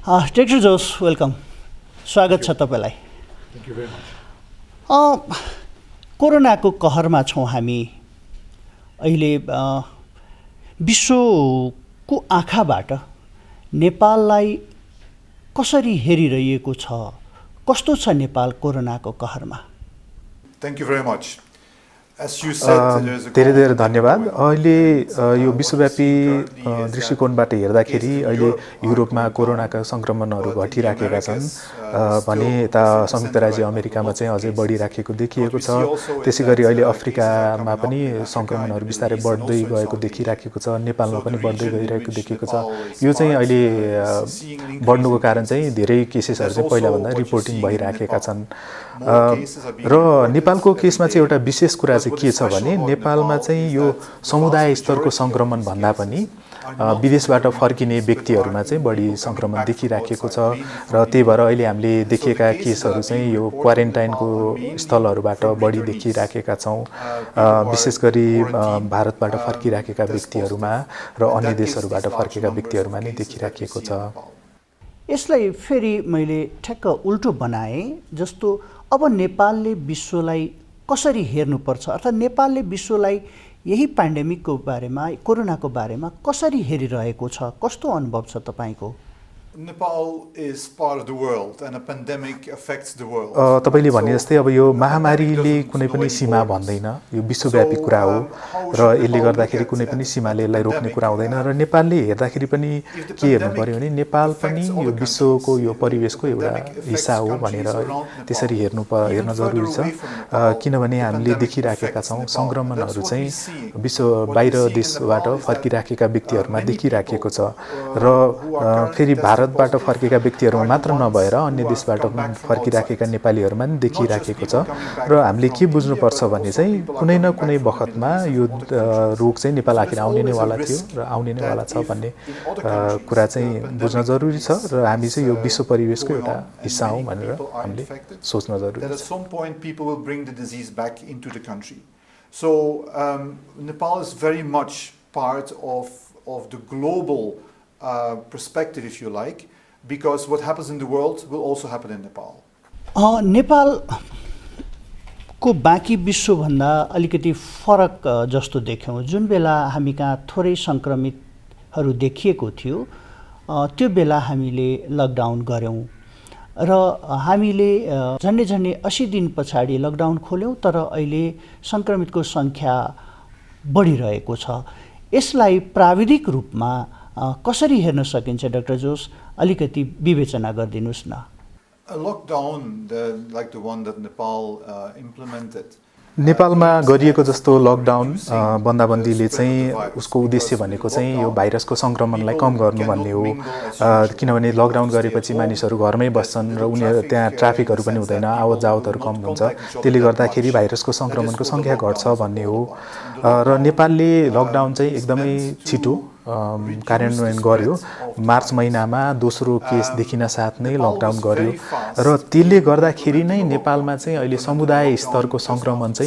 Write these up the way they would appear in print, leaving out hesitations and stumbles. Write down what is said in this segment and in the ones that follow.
Doctor जोस welcome, स्वागत छ तपाईँलाई। Thank you very much. कोरोनाको कहरमा छौँ हामी अहिले। विश्वको आँखाबाट नेपाललाई कसरी हेरिरहेको छ, कस्तो छ नेपाल कोरोनाको कहरमा? Thank you very much. धेरै धेरै धन्यवाद। अहिले यो विश्वव्यापी दृष्टिकोणबाट हेर्दाखेरि अहिले युरोपमा कोरोनाका सङ्क्रमणहरू घटिराखेका छन् भने यता संयुक्त राज्य अमेरिकामा चाहिँ अझै बढिराखेको देखिएको छ। त्यसै गरी अहिले अफ्रिकामा पनि सङ्क्रमणहरू बिस्तारै बढ्दै गएको देखिराखेको छ, नेपालमा पनि बढ्दै गइरहेको देखिएको छ। यो चाहिँ अहिले बढ्नुको कारण चाहिँ धेरै केसेसहरू चाहिँ पहिलाभन्दा रिपोर्टिङ भइराखेका छन्। र नेपालको केसमा चाहिँ एउटा विशेष कुरा चाहिँ के छ भने नेपालमा चाहिँ यो समुदाय स्तरको सङ्क्रमण भन्दा पनि विदेशबाट फर्किने व्यक्तिहरूमा चाहिँ बढी सङ्क्रमण देखिराखेको छ। र त्यही भएर अहिले हामीले देखिएका केसहरू चाहिँ यो क्वारेन्टाइनको स्थलहरूबाट बढी देखिराखेका छौँ, विशेष गरी भारतबाट फर्किराखेका व्यक्तिहरूमा र अन्य देशहरूबाट फर्केका व्यक्तिहरूमा नै देखिराखेको छ। यसलाई फेरि मैले ठ्याक्क उल्टो बनाएँ, जस्तो अब नेपालले विश्वलाई कसरी हेर्नुपर्छ, अर्थात् नेपालले विश्वलाई यही पेन्डेमिकको बारेमा, कोरोनाको बारेमा कसरी हेरिरहेको छ? कस्तो अनुभव छ तपाईँको? Nepal is part of the world and a pandemic affects the world. तपाईले भने जस्तै अब यो महामारीले कुनै पनि सीमा भन्दैन, यो विश्वव्यापी कुरा हो र यसले गर्दाखेरि कुनै पनि सीमाले यसलाई रोक्ने कुरा हुँदैन। र नेपालले हेर्दाखेरि पनि के हेर्नु पर्यो भने नेपाल पनि यो विश्वको यो परिवेशको एउटा हिस्सा हो भनेर त्यसरी हेर्न जरुरी छ। किनभने हामीले देखिराखेका छौँ सङ्क्रमणहरू चाहिँ विश्व बाहिर देशबाट फर्किराखेका व्यक्तिहरूमा देखिराखेको छ र फेरि भारतबाट फर्केका व्यक्तिहरूमा मात्र नभएर अन्य देशबाट फर्किराखेका नेपालीहरूमा पनि देखिराखेको छ। र हामीले के बुझ्नुपर्छ भने चाहिँ कुनै न कुनै बखतमा यो रोग चाहिँ नेपाल आखिर आउने नै वाला थियो र आउने नै वाला छ भन्ने कुरा चाहिँ बुझ्न जरुरी छ र हामी चाहिँ यो विश्व परिवेशको एउटा हिस्सा हौँ भनेर हामीले सोच्न जरुरी छ। So Nepal is very much part of the global perspective, if you like, because what happens in the world will also happen in Nepal. Nepal को बाँकी विश्वभन्दा अलिकति फरक जस्तो देख्यौँ। जुन बेला हामी कहाँ थोरै सङ्क्रमितहरू देखिएको थियो त्यो बेला हामीले लकडाउन गऱ्यौँ र हामीले झन्डै 80 दिन पछाडि लकडाउन खोल्यौँ, तर अहिले सङ्क्रमितको सङ्ख्या बढिरहेको छ। यसलाई प्राविधिक रूपमा कसरी हेर्न सकिन्छ डाक्टर जोस, अलिकति विवेचना गरिदिनुस् न। A lockdown like the one that Nepal implemented. नेपालमा गरिएको जस्तो लकडाउन बन्दाबन्दीले चाहिँ उसको उद्देश्य भनेको चाहिँ यो भाइरसको सङ्क्रमणलाई कम गर्नु भन्ने हो। किनभने लकडाउन गरेपछि मानिसहरू घरमै बस्छन् र उनीहरू त्यहाँ ट्राफिकहरू पनि हुँदैन, आवत जावतहरू कम हुन्छ, त्यसले गर्दाखेरि भाइरसको सङ्क्रमणको सङ्ख्या घट्छ भन्ने हो। र नेपालले लकडाउन चाहिँ एकदमै छिटो कार्यान्वयन गर्यो। मार्च महिनामा दोस्रो केस देखिन साथ नै लकडाउन गर्यो र त्यसले गर्दाखेरि नै नेपालमा चाहिँ अहिले समुदाय स्तरको सङ्क्रमण चाहिँ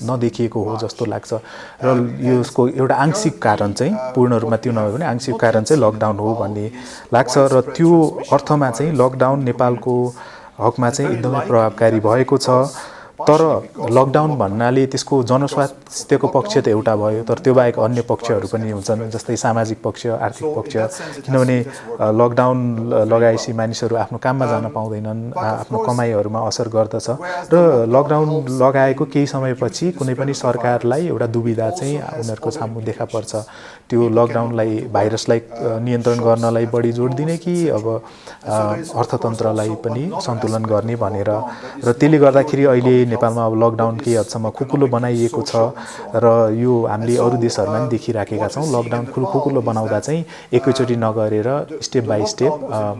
नदेखिएको हो जस्तो लाग्छ। र यसको एउटा आंशिक कारण चाहिँ पूर्ण रूपमा त्यो नभए पनि आंशिक कारण चाहिँ लकडाउन हो भन्ने लाग्छ। र त्यो अर्थमा चाहिँ लकडाउन नेपालको हकमा चाहिँ एकदमै प्रभावकारी भएको छ। तर लकडाउन भन्नाले त्यसको जनस्वास्थ्यको पक्ष त एउटा भयो, तर त्यो बाहेक अन्य पक्षहरू पनि हुन्छन्, जस्तै सामाजिक पक्ष, आर्थिक पक्ष। किनभने लकडाउन लगाएपछि मानिसहरू आफ्नो काममा जान पाउँदैनन्, आफ्नो कमाइहरूमा असर गर्दछ र लकडाउन लगाएको केही समयपछि कुनै पनि सरकारलाई एउटा दुविधा चाहिँ उनीहरूको सामु देखा पर्छ। त्यो लकडाउनलाई भाइरसलाई नियन्त्रण गर्नलाई बढी जोड दिने कि अब अर्थतन्त्रलाई पनि सन्तुलन गर्ने भनेर। र त्यसले गर्दाखेरि अहिले नेपालमा अब लकडाउन केही हदसम्म खुकुलो बनाइएको छ र यो हामीले अरू देशहरूमा पनि देखिराखेका छौँ। लकडाउन खुकुलो बनाउँदा चाहिँ एकैचोटि नगरेर स्टेप बाई स्टेप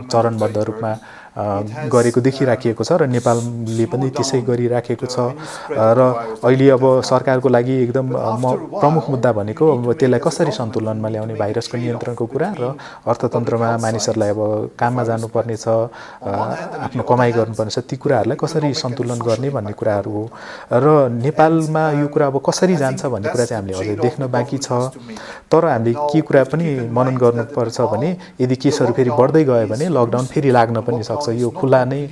चरणबद्ध रूपमा गरेको देखिराखिएको छ र नेपालले पनि त्यसै गरिराखेको छ र अहिले अब सरकारको लागि एकदम प्रमुख मुद्दा भनेको अब त्यसलाई कसरी सन्तुलनमा ल्याउने, भाइरसको नियन्त्रणको कुरा र अर्थतन्त्रमा मानिसहरूलाई अब काममा जानुपर्ने छ, आफ्नो कमाइ गर्नुपर्ने छ, ती कुराहरूलाई कसरी सन्तुलन गर्ने भन्ने कुराहरू हो। र नेपालमा यो कुरा अब कसरी जान्छ भन्ने कुरा चाहिँ हामीले अझै देख्न बाँकी छ। तर हामीले के कुरा पनि मनन गर्नुपर्छ भने यदि केसहरू फेरि बढ्दै गयो भने लकडाउन फेरि लाग्न पनि सक्छ, यो खुला नै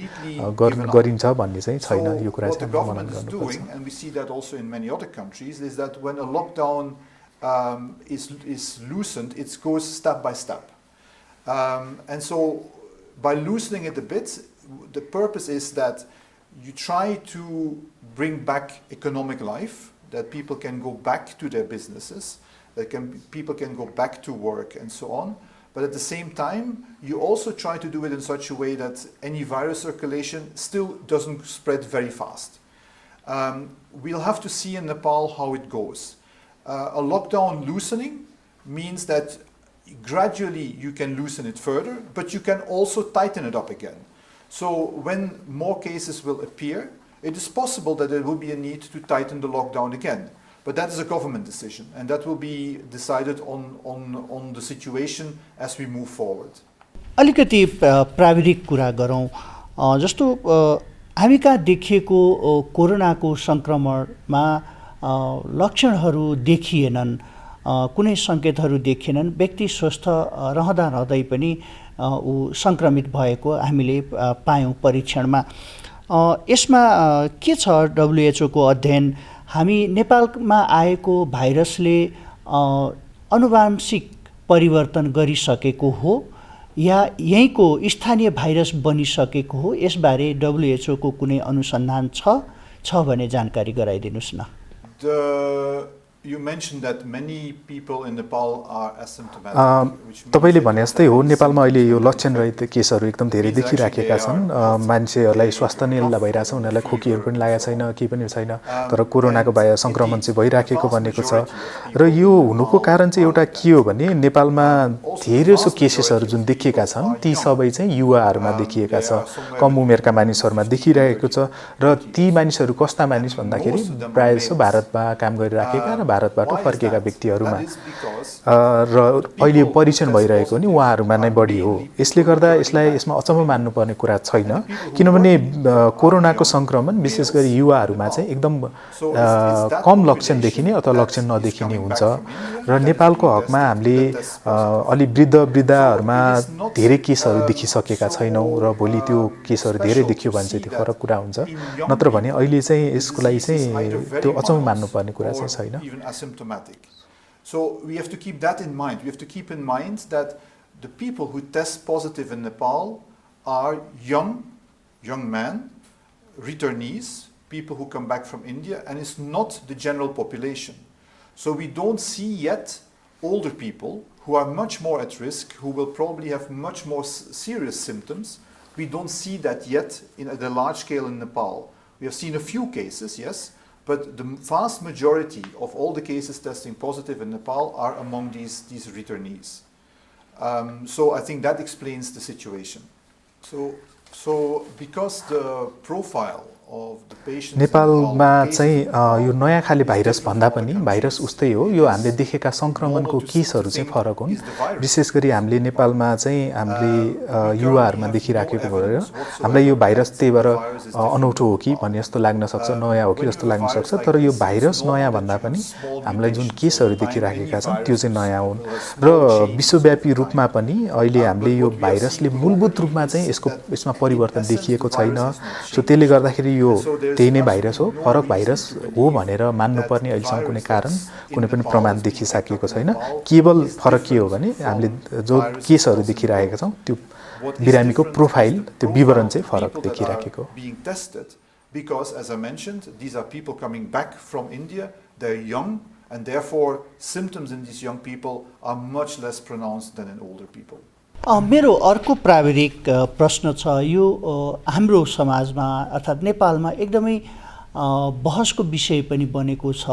गरिन्छ भन्ने चाहिँ छैन। यो कुरा चाहिँ मनन गर्नुपर्छ। And we see that also in many other countries, is that when a lockdown is loosened, it goes step by step. And so by loosening it a bit, the purpose is that you try to bring back economic life, that people can go back to their businesses, that people can go back to work and so on. But at the same time, you also try to do it in such a way that any virus circulation still doesn't spread very fast. We'll have to see in Nepal how it goes. A lockdown loosening means that gradually you can loosen it further, but you can also tighten it up again. So when more cases will appear, it is possible that there will be a need to tighten the lockdown again. But that is a government decision, and that will be decided on the situation as we move forward. अलिकति प्राविधिक कुरा गरौँ। जस्तो हामी कहाँ देखिएको कोरोनाको सङ्क्रमणमा लक्षणहरू देखिएनन्, कुनै सङ्केतहरू देखिएनन्, व्यक्ति स्वस्थ रहँदै पनि ऊ सङ्क्रमित भएको हामीले पायौँ परीक्षणमा। यसमा के छ WHO को अध्ययन, हामी नेपालमा आएको भाइरसले आनुवांशिक परिवर्तन गरिसकेको हो या यहीँको स्थानीय भाइरस बनिसकेको हो, यसबारे WHO को कुनै अनुसन्धान छ भने जानकारी गराइदिनुस् न। You mentioned that many people in Nepal are asymptomatic. तपाईले भने जस्तै हो, नेपालमा अहिले यो लक्षणरहित केसहरू एकदम धेरै देखिराखेका छन्। मान्छेहरूलाई स्वास्थ्य नै भइरहेछ, उनीहरूलाई खोकीहरू पनि लागेको छैन, केही पनि छैन, तर कोरोनाको सङ्क्रमण चाहिँ भइराखेको भनेको छ। र यो हुनुको कारण चाहिँ एउटा के हो भने नेपालमा धेरैसो केसेसहरू जुन देखिएका छन् ती सबै चाहिँ युवाहरूमा देखिएका छ, कम उमेरका मानिसहरूमा देखिरहेको छ। र ती मानिसहरू कस्ता मानिस भन्दाखेरि प्रायः जसो भारतमा काम गरिराखेका र भारतबाट फर्केका व्यक्तिहरूमा र अहिले परीक्षण भइरहेको नि उहाँहरूमा नै बढी हो। यसले गर्दा यसमा अचम्म मान्नुपर्ने कुरा छैन, किनभने कोरोनाको सङ्क्रमण विशेष गरी युवाहरूमा चाहिँ एकदम कम लक्षण देखिने अथवा लक्षण नदेखिने हुन्छ। र नेपालको हकमा हामीले अलि वृद्धहरूमा धेरै केसहरू देखिसकेका छैनौँ र भोलि त्यो केसहरू धेरै देखियो भने चाहिँ त्यो फरक कुरा हुन्छ। नत्र भने अहिले चाहिँ यसको लागि चाहिँ त्यो अचम्म मान्नुपर्ने कुरा चाहिँ छैन। Asymptomatic. So we have to keep that in mind. We have to keep in mind that the people who test positive in Nepal are young men, returnees, people who come back from India, and it's not the general population. So we don't see yet older people who are much more at risk, who will probably have much more serious symptoms. We don't see that yet at a large scale in Nepal. We have seen a few cases, yes, but the vast majority of all the cases testing positive in Nepal are among these returnees. So I think that explains the situation. So because the profile of the patients नेपालमा चाहिँ यो नयाँ खाले virus भन्दा पनि virus उस्तै हो, यो हामीले देखेका सङ्क्रमणको केसहरू चाहिँ फरक हुन्। विशेष गरी हामीले नेपालमा चाहिँ हामीले युवाहरूमा देखिराखेको भएर हामीलाई यो भाइरस त्यही भएर अनौठो हो कि भन्ने जस्तो लाग्न सक्छ, नयाँ हो कि जस्तो लाग्न सक्छ। तर यो भाइरस नयाँ भन्दा पनि हामीलाई जुन केसहरू देखिराखेका छन् त्यो चाहिँ नयाँ हुन् र विश्वव्यापी रूपमा पनि अहिले हामीले यो भाइरसले मूलभूत रूपमा चाहिँ यसमा परिवर्तन देखिएको छैन। सो त्यसले गर्दाखेरि यो त्यही नै भाइरस हो, फरक भाइरस हो भनेर मान्नुपर्ने अहिलेसम्म कुनै कारण, कुनै पनि प्रमाण देखिसकेको छैन। केवल फरक के हो भने हामीले जो केसहरू देखिरहेका छौँ त्यो बिरामीको प्रोफाइल, त्यो विवरण चाहिँ फरक देखिराखेको। Because as I mentioned, these are people coming back from India, they're young, and therefore symptoms in these young people are much less pronounced than in older people. मेरो अर्को प्राविधिक प्रश्न छ, यो हाम्रो समाजमा अर्थात् नेपालमा एकदमै बहसको विषय पनि बनेको छ।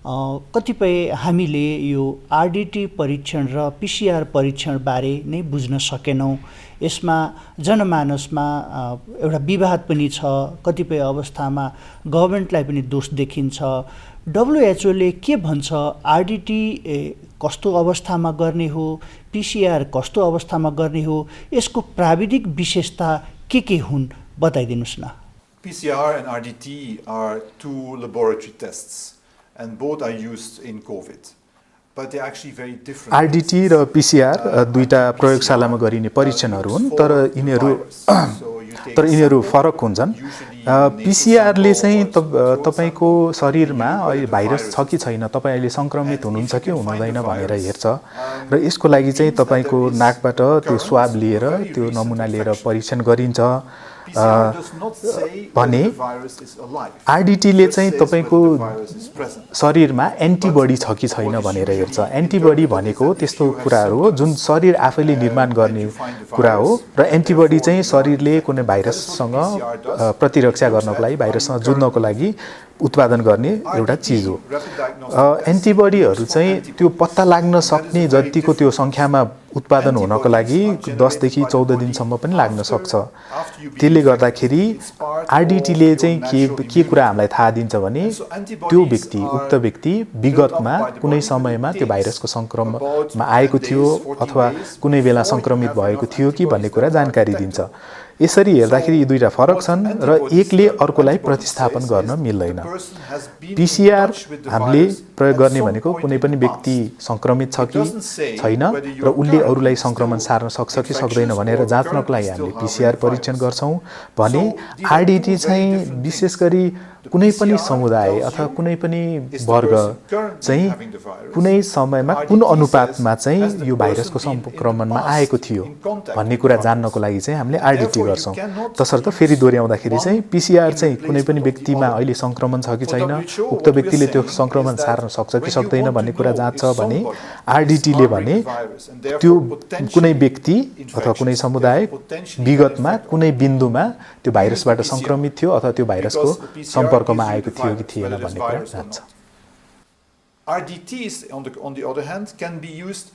कतिपय हामीले यो आरडिटी परीक्षण र पिसिआर परीक्षणबारे नै बुझ्न सकेनौँ। यसमा जनमानसमा एउटा विवाद पनि छ। कतिपय अवस्थामा गभर्मेन्टलाई पनि दोष देखिन्छ। डब्लुएचओले के भन्छ, आरडिटी कस्तो अवस्थामा गर्ने हो, पिसिआर कस्तो अवस्थामा गर्ने हो, यसको प्राविधिक विशेषता के हुन् बताइदिनुस् न। PCR and RDT are two laboratory tests and both are used in COVID. But they're actually very different. RDT र पिसिआर दुईटा प्रयोगशालामा गरिने परीक्षणहरू हुन्, तर यिनीहरू फरक हुन्छन्। पिसिआरले चाहिँ तपाईको शरीरमा अहिले भाइरस छ कि छैन, तपाईँ अहिले सङ्क्रमित हुनुहुन्छ कि हुनुहुँदैन भनेर हेर्छ र यसको लागि चाहिँ तपाईको नाकबाट त्यो स्वाब लिएर त्यो नमुना लिएर परीक्षण गरिन्छ भने आरडिटीले चाहिँ तपाईको शरीरमा एन्टिबडी छ कि छैन भनेर हेर्छ। एन्टिबडी भनेको त्यस्तो कुराहरू हो जुन शरीर आफैले निर्माण गर्ने कुरा हो र एन्टिबडी चाहिँ शरीरले कुनै भाइरससँग प्रतिरक्षा गर्नको लागि, भाइरससँग जुझ्नको लागि उत्पादन गर्ने एउटा चिज हो। एन्टिबडीहरू चाहिँ त्यो पत्ता लाग्न सक्ने जतिको त्यो सङ्ख्यामा उत्पादन हुनको लागि 10 देखि 14 दिनसम्म पनि लाग्न सक्छ। त्यसले गर्दाखेरि आरडिटीले चाहिँ के कुरा हामीलाई थाहा दिन्छ भने त्यो व्यक्ति, उक्त व्यक्ति विगतमा कुनै समयमा त्यो भाइरसको सङ्क्रमणमा आएको थियो अथवा कुनै बेला सङ्क्रमित भएको थियो कि भन्ने कुरा जानकारी दिन्छ। यसरी हेर्दाखेरि यी दुईटा फरक छन् र एकले अर्कोलाई प्रतिस्थापन गर्न मिल्दैन। पिसिआर हामीले प्रयोग गर्ने भनेको कुनै पनि व्यक्ति सङ्क्रमित छ कि छैन र उसले अरूलाई सङ्क्रमण सार्न सक्छ कि सक्दैन भनेर जाँच्नको लागि हामीले पिसिआर परीक्षण गर्छौँ भने आरडिटी चाहिँ विशेष गरी कुनै पनि समुदाय अथवा कुनै पनि वर्ग चाहिँ कुनै समयमा कुन अनुपातमा चाहिँ यो भाइरसको सङ्क्रमणमा आएको थियो भन्ने कुरा जान्नको लागि चाहिँ हामीले आरडिटी गर्छौँ। तसर्थ फेरि दोहोऱ्याउँदाखेरि चाहिँ पिसिआर चाहिँ कुनै पनि व्यक्तिमा अहिले सङ्क्रमण छ कि छैन, उक्त व्यक्तिले त्यो सङ्क्रमण सार्न सक्छ कि सक्दैन भन्ने कुरा जाँच्छ भने आरडिटीले भने त्यो कुनै व्यक्ति अथवा कुनै समुदाय विगतमा कुनै बिन्दुमा त्यो भाइरसबाट सङ्क्रमित थियो अथवा त्यो भाइरसको सम्पर्कमा आएको थियो कि थिएन भन्ने कुरा जान्छ। RDTs on the other hand can be used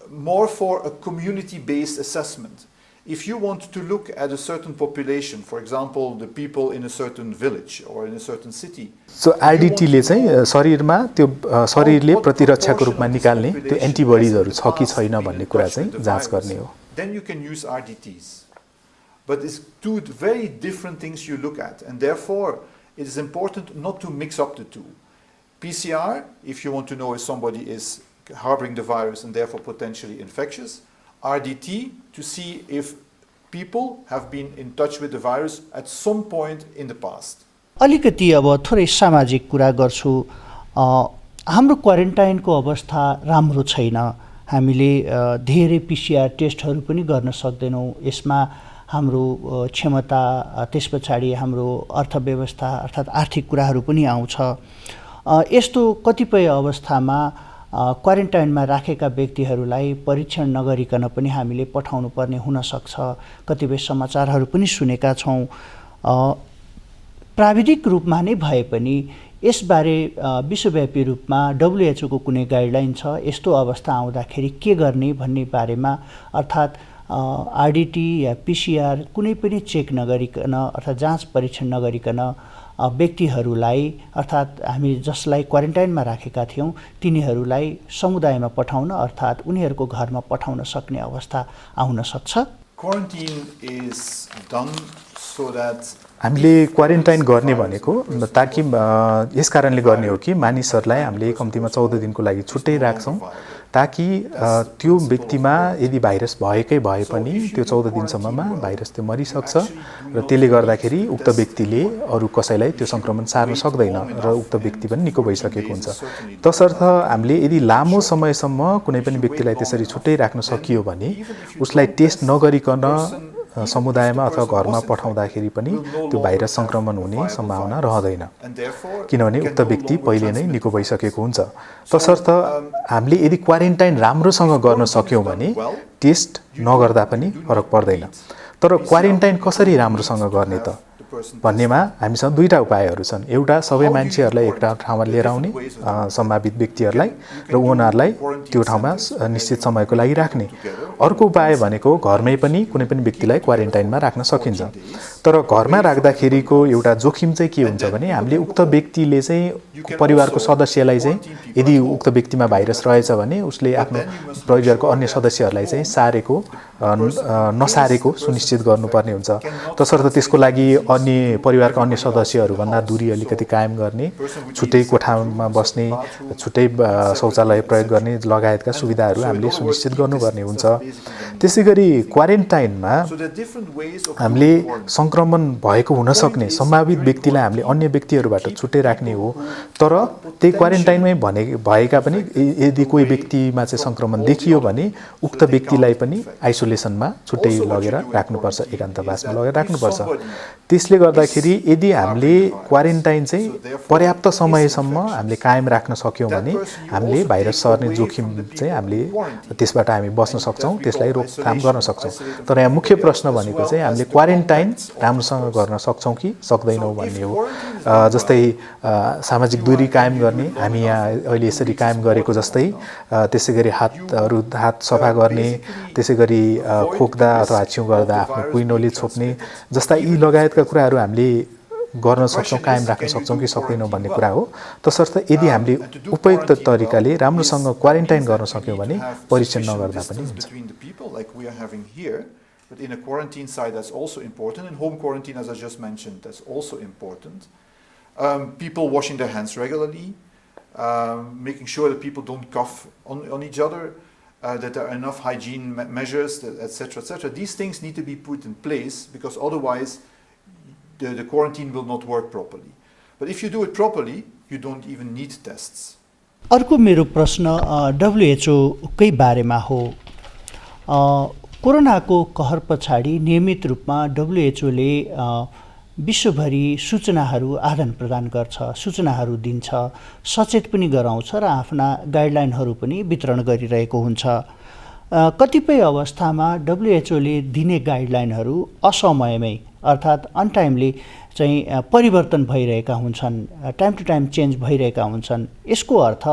more for a community-based assessment. If you want to look at a certain population, for example, the people in a certain village or in a certain city. So आरडिटीले चाहिँ शरीरमा त्यो शरीरले प्रतिरक्षाको रूपमा निकाल्ने त्यो एन्टिबडीजहरू छ कि छैन भन्ने कुरा चाहिँ जाँच गर्ने हो। Then you can use RDTs. But it's two very different things you look at, and therefore it is important not to mix up the two. PCR, if you want to know if somebody is harboring the virus and therefore potentially infectious. RDT, to see if people have been in touch with the virus at some point in the past. अलिकति अब थोरै सामाजिक कुरा गर्छु। हाम्रो क्वारेन्टाइनको अवस्था राम्रो छैन। हामीले धेरै पिसिआर टेस्टहरू पनि गर्न सक्दैनौँ। यसमा हाम्रो क्षमता, त्यसपछाडि हाम्रो अर्थव्यवस्था अर्थात् आर्थिक कुराहरू पनि आउँछ। यस्तो कतिपय अवस्थामा क्वारेन्टाइनमा राखेका व्यक्तिहरूलाई परीक्षण नगरिकन पनि हामीले पठाउनु पर्ने हुन सक्छ। कतिपय समाचारहरू पनि सुनेका छौँ। प्राविधिक रूपमा नै भए पनि यसबारे विश्वव्यापी रूपमा डब्लुएचओ को कुनै गाइडलाइन छ यस्तो अवस्था आउँदाखेरि के गर्ने भन्ने बारेमा, अर्थात् आरडिटी या पिसिआर कुनै पनि चेक नगरिकन अर्थात् जाँच परीक्षण नगरिकन व्यक्तिहरूलाई अर्थात् हामी जसलाई क्वारेन्टाइनमा राखेका थियौँ तिनीहरूलाई समुदायमा पठाउन अर्थात् उनीहरूको घरमा पठाउन सक्ने अवस्था आउन सक्छ। Quarantine is done so that हामीले क्वारेन्टाइन गर्ने भनेको ताकि यस कारणले गर्ने हो कि मानिसहरूलाई हामीले कम्तीमा 14 दिनको लागि छुट्टै राख्छौँ ताकि त्यो व्यक्तिमा यदि भाइरस भएकै भए पनि त्यो 14 दिनसम्ममा भाइरस त्यो मरिसक्छ र त्यसले गर्दाखेरि उक्त व्यक्तिले अरू कसैलाई त्यो सङ्क्रमण सार्न सक्दैन र उक्त व्यक्ति पनि निको भइसकेको हुन्छ। तसर्थ हामीले यदि लामो समयसम्म कुनै पनि व्यक्तिलाई त्यसरी छुट्टै राख्न सकियो भने उसलाई टेस्ट नगरिकन समुदायमा अथवा घरमा पठाउँदाखेरि पनि त्यो भाइरस सङ्क्रमण हुने सम्भावना रहँदैन किनभने उक्त व्यक्ति पहिले नै निको भइसकेको हुन्छ। तसर्थ हामीले यदि क्वारेन्टाइन राम्रोसँग गर्न सक्यौँ भने टेस्ट नगर्दा पनि फरक पर्दैन। तर क्वारेन्टाइन कसरी राम्रोसँग गर्ने त भन्नेमा हामीसँग दुईटा उपायहरू छन्। एउटा सबै मान्छेहरूलाई एउटा ठाउँमा लिएर आउने सम्भावित व्यक्तिहरूलाई र उनीहरूलाई त्यो ठाउँमा निश्चित समयको लागि राख्ने। अर्को उपाय भनेको घरमै पनि कुनै पनि व्यक्तिलाई क्वारेन्टाइनमा राख्न सकिन्छ। तर घरमा राख्दाखेरिको एउटा जोखिम चाहिँ के हुन्छ भने हामीले उक्त व्यक्तिले चाहिँ परिवारको सदस्यलाई चाहिँ यदि उक्त व्यक्तिमा भाइरस रहेछ भने उसले आफ्नो परिवारको अन्य सदस्यहरूलाई चाहिँ सारेको नसारेको सुनिश्चित गर्नुपर्ने हुन्छ। तसर्थ त्यसको लागि अन्य परिवारका अन्य सदस्यहरूभन्दा दूरी अलिकति कायम गर्ने, छुट्टै कोठामा बस्ने, छुट्टै शौचालय प्रयोग गर्ने लगायतका सुविधाहरू हामीले सुनिश्चित गर्नुपर्ने हुन्छ। त्यसै गरी क्वारेन्टाइनमा हामीले सङ्क्रमण भएको हुनसक्ने सम्भावित व्यक्तिलाई हामीले अन्य व्यक्तिहरूबाट छुट्टै राख्ने हो। तर त्यही क्वारेन्टाइनमै भएका पनि यदि कोही व्यक्तिमा चाहिँ सङ्क्रमण देखियो भने उक्त व्यक्तिलाई पनि आइसोलेसनमा छुट्टै लगेर राख्नुपर्छ, एकान्तवासमा लगेर राख्नुपर्छ। त्यसले गर्दाखेरि यदि हामीले क्वारेन्टाइन चाहिँ पर्याप्त समयसम्म हामीले कायम राख्न सक्यौँ भने हामीले भाइरस सर्ने जोखिम चाहिँ हामीले त्यसबाट हामी बस्न सक्छौँ, त्यसलाई रोकथाम गर्न सक्छौँ। तर यहाँ मुख्य प्रश्न भनेको चाहिँ हामीले क्वारेन्टाइन राम्रोसँग गर्न सक्छौँ कि सक्दैनौँ भन्ने हो। जस्तै सामाजिक दूरी कायम गर्ने, हामी यहाँ अहिले यसरी कायम गरेको जस्तै, त्यसै गरी हात सफा गर्ने, त्यसै गरी खोक्दा अथवा हाच्छिउँ गर्दा आफ्नो कुइनोले छोप्ने जस्ता यी लगायतका कुराहरू हामीले गर्न सक्छौँ, कायम राख्न सक्छौँ कि सक्दैनौँ भन्ने कुरा हो। तसर्थ यदि हामीले उपयुक्त तरिकाले राम्रोसँग क्वारेन्टाइन गर्न सक्यौँ भने परीक्षण नगर्दा पनि हुन्छ। But in a quarantine site, that's also important. In home quarantine, as I just mentioned, that's also important. People washing their hands regularly, making sure that people don't cough on each other, that there are enough hygiene measures, etc., etc. These things need to be put in place because otherwise the quarantine will not work properly. But if you do it properly, you don't even need tests. अर्को मेरो प्रश्न WHO कै बारेमा हो। कोरोनाको कहर पछाडि नियमित रूपमा WHO ले विश्वभरि सूचनाहरू आदान प्रदान गर्छ, सूचनाहरू दिन्छ, सचेत पनि गराउँछ र आफ्ना गाइडलाइनहरू पनि वितरण गरिरहेको हुन्छ। कतिपय अवस्थामा WHO ले दिने गाइडलाइनहरू असमयमै अर्थात् अनटाइमली चाहिँ परिवर्तन भइरहेका हुन्छन्, टाइम टु टाइम चेन्ज भइरहेका हुन्छन्। यसको अर्थ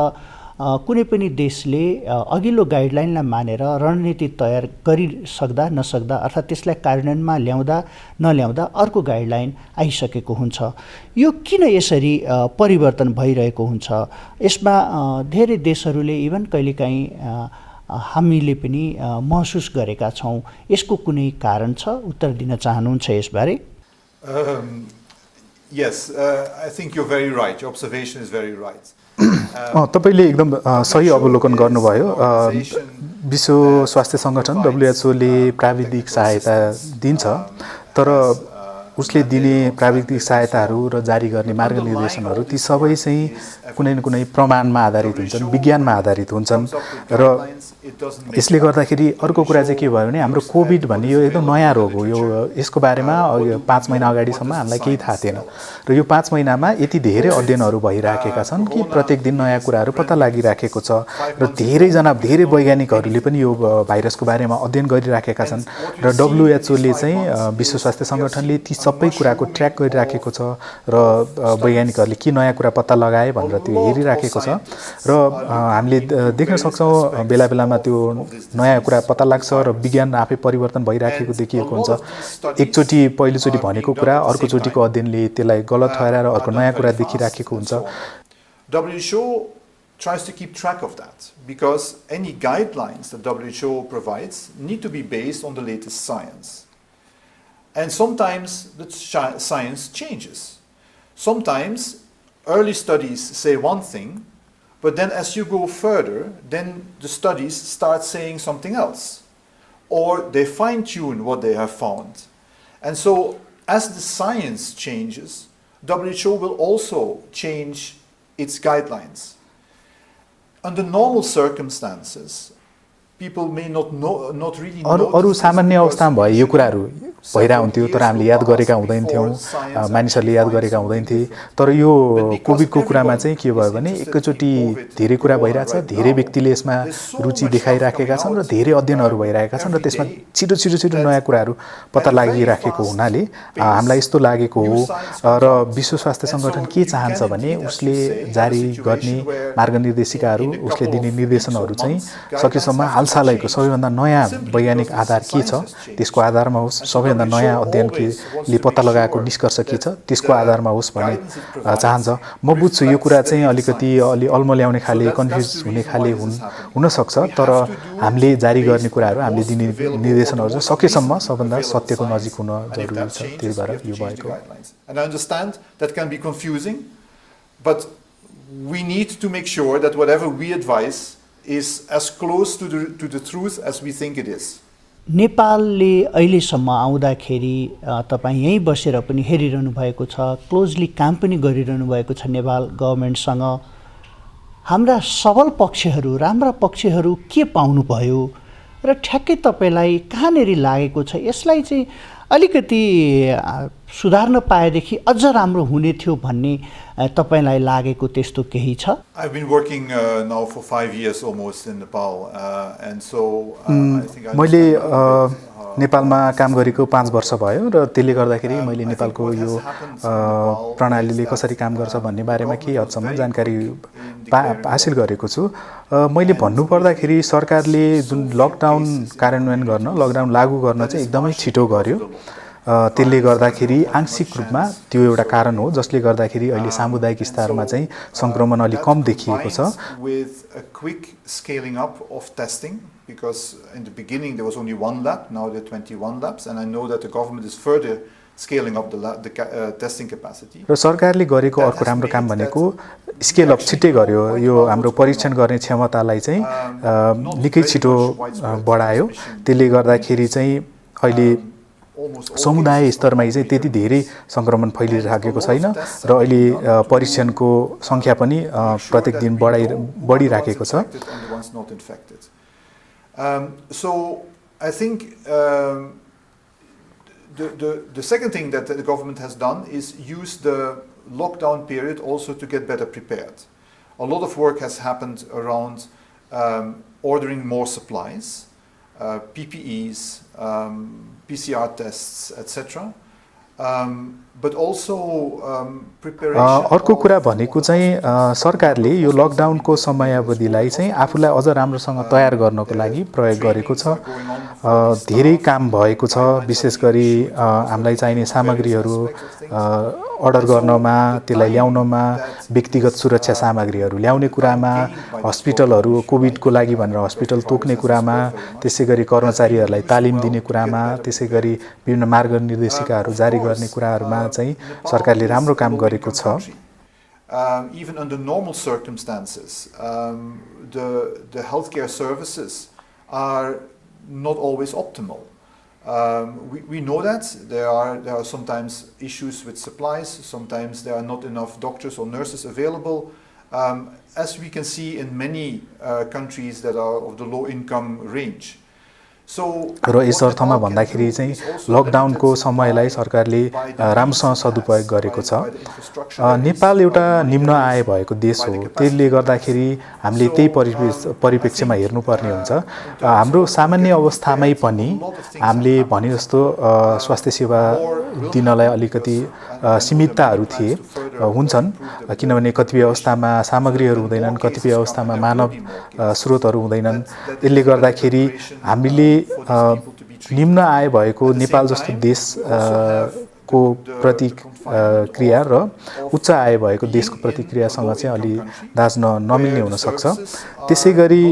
कुनै पनि देशले अघिल्लो गाइडलाइनलाई मानेर रणनीति तयार गरिसक्दा नसक्दा अर्थात् त्यसलाई कार्यान्वयनमा ल्याउँदा नल्याउँदा अर्को गाइडलाइन आइसकेको हुन्छ। यो किन यसरी परिवर्तन भइरहेको हुन्छ? यसमा धेरै देशहरूले इभन कहिलेकाहीँ हामीले पनि महसुस गरेका छौँ। यसको कुनै कारण छ? उत्तर दिन चाहनुहुन्छ यसबारे? Yes, I think you're very right. Your observation is very right. तपाईले एकदम सही अवलोकन गर्नुभयो। विश्व स्वास्थ्य सङ्गठन WHO ले प्राविधिक सहायता दिन्छ, तर उसले दिने प्राविधिक सहायताहरू र जारी गर्ने मार्गनिर्देशनहरू ती सबै चाहिँ कुनै न कुनै प्रमाणमा आधारित हुन्छन्, विज्ञानमा आधारित हुन्छन्। र यसले गर्दाखेरि अर्को कुरा चाहिँ के भयो भने हाम्रो कोभिड भन्ने यो एकदम नयाँ रोग हो। यसको बारेमा 5 महिना अगाडिसम्म हामीलाई केही थाहा थिएन र यो 5 महिनामा यति धेरै अध्ययनहरू भइराखेका छन् कि प्रत्येक दिन नयाँ कुराहरू पत्ता लागिराखेको छ र धेरै वैज्ञानिकहरूले पनि यो भाइरसको बारेमा अध्ययन गरिराखेका छन् र WHO ले चाहिँ विश्व स्वास्थ्य सङ्गठनले ती सबै कुराको ट्र्याक गरिराखेको छ र वैज्ञानिकहरूले के नयाँ कुरा पत्ता लगाए भनेर त्यो हेरिराखेको छ र हामीले देख्न सक्छौँ बेला बेलामा त्यो नयाँ कुरा पत्ता लाग्छ र विज्ञान आफै परिवर्तन भइराखेको देखिएको हुन्छ। पहिलोचोटि भनेको कुरा अर्कोचोटिको अध्ययनले त्यसलाई गलत ठहराएर अर्को नयाँ कुरा देखिराखेको हुन्छ। WHO tries to keep track of that because any guidelines that WHO provides need to be based on the latest science. And sometimes the science changes. Sometimes early studies say one thing, but then as you go further, then the studies start saying something else. Or they fine-tune what they have found. And so as the science changes, WHO will also change its guidelines. Under normal circumstances, people may not really know अरू this सामान्य because अवस्थामा भए यो कुराहरू भइरहेको हुन्थ्यो तर हामीले याद गरेका हुँदैनथ्यौँ हुँदैन मानिसहरूले याद गरेका हुँदैनथे तर यो कोभिडको कुरामा चाहिँ के भयो भने एकैचोटि धेरै कुरा भइरहेछ धेरै व्यक्तिले यसमा रुचि देखाइराखेका छन् र धेरै अध्ययनहरू भइरहेका छन् र त्यसमा छिटो छिटो छिटो नयाँ कुराहरू पत्ता लागिराखेको हुनाले हामीलाई यस्तो लागेको हो र विश्व स्वास्थ्य सङ्गठन के चाहन्छ भने उसले जारी गर्ने मार्गनिर्देशिकाहरू उसले दिने निर्देशनहरू चाहिँ सकेसम्म हालसालैको सबैभन्दा नयाँ वैज्ञानिक आधार के छ त्यसको आधारमा होस् सबैभन्दा नयाँ अध्ययनले पत्ता लगाएको निष्कर्ष के छ त्यसको आधारमा होस् भन्ने चाहन्छ म बुझ्छु यो कुरा चाहिँ अलिकति अल्मल्याउने खाले कन्फ्युज हुने खाले हुनसक्छ तर हामीले जारी गर्ने कुराहरू हामीले दिने निर्देशनहरू चाहिँ सकेसम्म सबभन्दा सत्यको नजिक हुन जरुरी छ त्यही भएर यो भएको And I understand that can be confusing, but we need to make sure that whatever we advise is as close to the truth as we think it is. नेपालले अहिलेसम्म आउँदाखेरि तपाईँ यहीँ बसेर पनि हेरिरहनु भएको छ क्लोजली काम पनि गरिरहनु भएको छ नेपाल गभर्मेन्टसँग हाम्रा सबल पक्षहरू राम्रा पक्षहरू के पाउनुभयो र ठ्याक्कै तपाईँलाई कहाँनेरि लागेको छ यसलाई चाहिँ अलिकति सुधार्न पाएदेखि अझ राम्रो हुने थियो भन्ने तपाईलाई लागेको त्यस्तो केही छ I've been working now for 5 years almost in Nepal and so I think मैले नेपालमा काम गरेको 5 वर्ष भयो र त्यसले गर्दाखेरि मैले नेपालको यो प्रणालीले कसरी काम गर्छ भन्ने बारेमा केही हदसम्म जानकारी हासिल गरेको छु मैले भन्नु पर्दाखेरि सरकारले जुन लकडाउन कार्यान्वयन गर्न लकडाउन लागू गर्न चाहिँ एकदमै छिटो गर्यो त्यसले गर्दाखेरि आंशिक रूपमा त्यो एउटा कारण हो जसले गर्दाखेरि अहिले सामुदायिक स्तरमा चाहिँ संक्रमण अलि कम देखिएको छ with a quick scaling up of testing because in the beginning there was only one lab now there are 21 labs and I know that the government is further scaling up the testing capacity र सरकारले गरेको अर्को राम्रो काम भनेको scale up छिटै गर्यो यो हाम्रो परीक्षण गर्ने क्षमतालाई चाहिँ निकै छिटो बढायो त्यसले गर्दाखेरि चाहिँ अहिले समुदाय स्तरमा चाहिँ त्यति धेरै संक्रमण फैलिरहेको छैन र अहिले परीक्षणको संख्या पनि प्रत्येक दिन बढिरहेको छ So I think the second thing that the government has done is use the lockdown period also to get better prepared. A lot of work has happened around ordering more supplies, PPEs, PCR tests, etc. But also preparation. अर्को कुरा भनेको चाहिँ सरकारले यो लकडाउनको समयावधिलाई चाहिँ आफूलाई अझ राम्रोसँग तयार गर्नको लागि प्रयोग गरेको छ धेरै काम भएको छ विशेष गरी हामीलाई चाहिने सामग्रीहरू अर्डर गर्नमा त्यसलाई ल्याउनमा व्यक्तिगत सुरक्षा सामग्रीहरू ल्याउने कुरामा हस्पिटलहरू कोभिडको लागि भनेर हस्पिटल तोक्ने कुरामा त्यसैगरी कर्मचारीहरूलाई तालिम दिने कुरामा त्यसैगरी विभिन्न मार्गनिर्देशिकाहरू जारी गर्ने कुराहरुमा चाहिँ सरकारले राम्रो काम गरेको छ Even under normal circumstances the healthcare services are not always optimal. We know that there are sometimes issues with supplies, sometimes there are not enough doctors or nurses available, as we can see in many countries that are of the low income range. र यस अर्थमा भन्दाखेरि चाहिँ लकडाउनको समयलाई सरकारले राम्रोसँग सदुपयोग गरेको छ नेपाल एउटा निम्न आय भएको देश हो त्यसले गर्दाखेरि हामीले त्यही परिप्रेक्ष्यमा हेर्नुपर्ने हुन्छ हाम्रो सामान्य अवस्थामै पनि हामीले भने जस्तो स्वास्थ्य सेवा दिनलाई अलिकति सीमितताहरू थिए हुन्छन् किनभने कतिपय अवस्थामा सामग्रीहरू हुँदैनन् कतिपय अवस्थामा मानव स्रोतहरू हुँदैनन् त्यसले गर्दाखेरि हामीले निम्न आय भएको नेपाल जस्तो देश को प्रतिक्रिया र उच्च आय भएको देशको प्रतिक्रियासँग चाहिँ अलि दाज्न नमिल्ने हुन सक्छ त्यसैगरी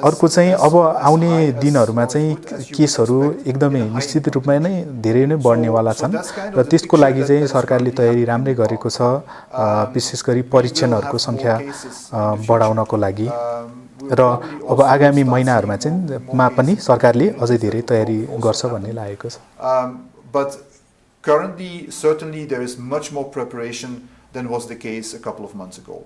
अर्को चाहिँ अब आउने दिनहरुमा चाहिँ केसहरू एकदमै निश्चित रूपमा नै धेरै नै बढ्नेवाला छन् र त्यसको लागि चाहिँ सरकारले तयारी राम्रै गरेको छ विशेष गरी परीक्षणहरुको संख्या बढाउनको लागि र अब आगामी महिनाहरुमा चाहिँ पनि सरकारले अझै धेरै तयारी गर्छ भन्ने लागेको छ But currently certainly there is much more preparation than was the case a couple of months ago.